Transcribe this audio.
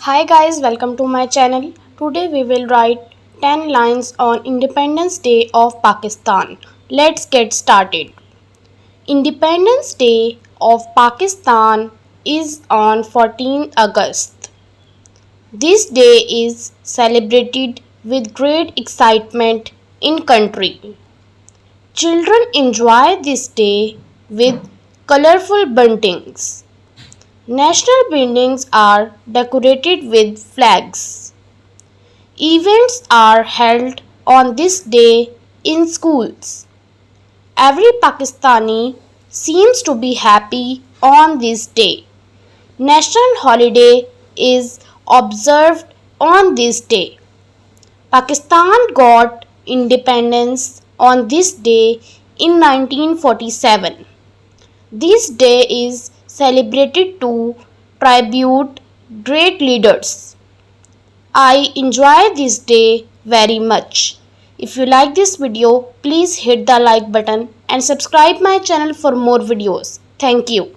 Hi guys, welcome to my channel. Today we will write 10 lines on Independence Day of Pakistan. Let's get started. Independence Day of Pakistan is on 14 August. This day is celebrated with great excitement in country. Children enjoy this day with colorful buntings. National buildings are decorated with flags. Events are held on this day in schools. Every Pakistani seems to be happy on this day. National holiday is observed on this day. Pakistan got independence on this day in 1947. This day is celebrated to tribute great leaders. I enjoy this day very much. If you like this video, please hit the like button and subscribe my channel for more videos. Thank you.